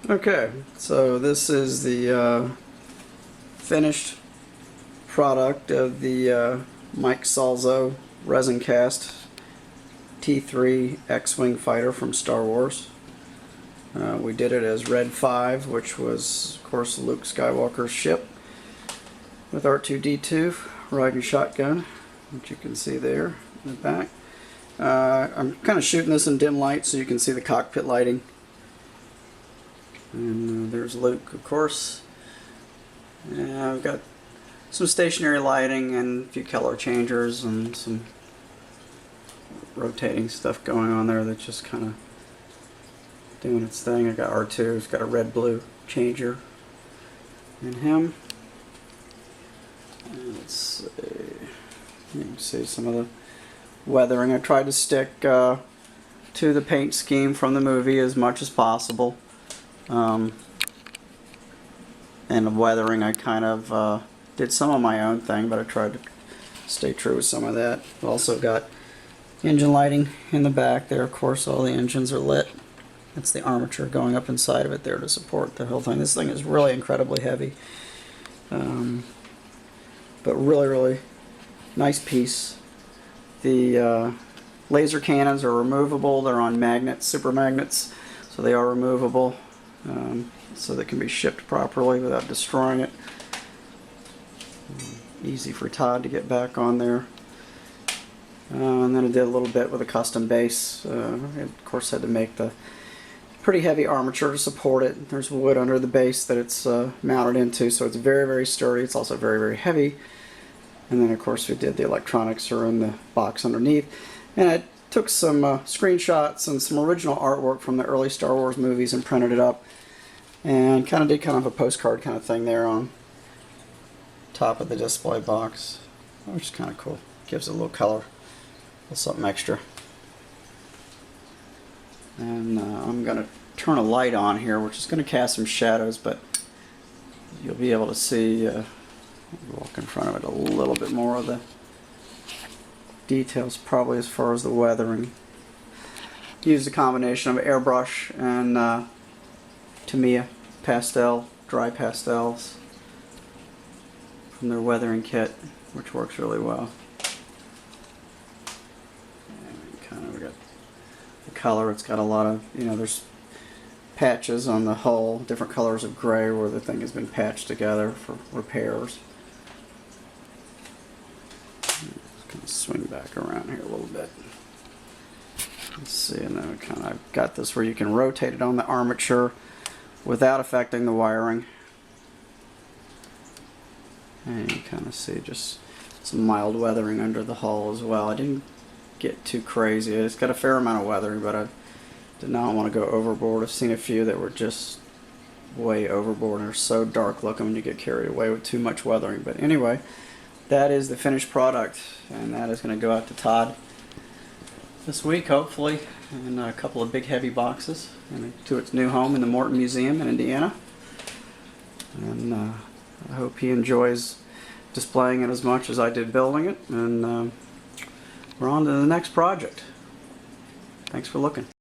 Okay, so this is the finished product of the Mike Salzo resin cast T-3 X-Wing fighter from Star Wars. We did it as Red 5, which was, of course, Luke Skywalker's ship, with R2-D2 riding shotgun, which you can see there in the back. I'm kind of shooting this in dim light so you can see the cockpit lighting. And there's Luke, of course. And I've got some stationary lighting and a few color changers and some rotating stuff going on there that's just kind of doing its thing. I got R2, it's got a red-blue changer in him. And let's see, you can see some of the weathering. I tried to stick to the paint scheme from the movie as much as possible. And the weathering, I kind of did some of my own thing, but I tried to stay true with some of that. I've also got engine lighting in the back there. Of course, all the engines are lit. That's the armature going up inside of it there to support the whole thing. This thing is really incredibly heavy, but really nice piece. The laser cannons are removable. They're on magnets, super magnets, so they are removable. So that can be shipped properly without destroying it. Easy for Todd to get back on there. And then I did a little bit with a custom base. I, of course, had to make the pretty heavy armature to support it. There's wood under the base that it's mounted into, so it's very sturdy. It's also very heavy. And then, of course, we did the electronics are in the box underneath. And I took some screenshots and some original artwork from the early Star Wars movies and printed it up. And did a postcard kind of thing there on top of the display box, which is kind of cool. Gives it a little color, a little something extra. And I'm going to turn a light on here, which is going to cast some shadows, but you'll be able to see, walk in front of it a little bit more of the details, probably as far as the weathering. Used a combination of airbrush and Tamiya pastel, dry pastels from their weathering kit, which works really well. And we got the color. It's got a lot of, there's patches on the hull, different colors of gray where the thing has been patched together for repairs. Just kind of swing back around here a little bit. Let's see, and then I've got this where you can rotate it on the armature without affecting the wiring. And you kind of see just some mild weathering under the hull as well. I didn't get too crazy. It's got a fair amount of weathering, but I did not want to go overboard. I've seen a few that were just way overboard and are so dark looking when you get carried away with too much weathering. But anyway, that is the finished product, and that is going to go out to Todd this week, hopefully, in a couple of big heavy boxes, and to its new home in the Morton Museum in Indiana. And I hope he enjoys displaying it as much as I did building it. And we're on to the next project. Thanks for looking.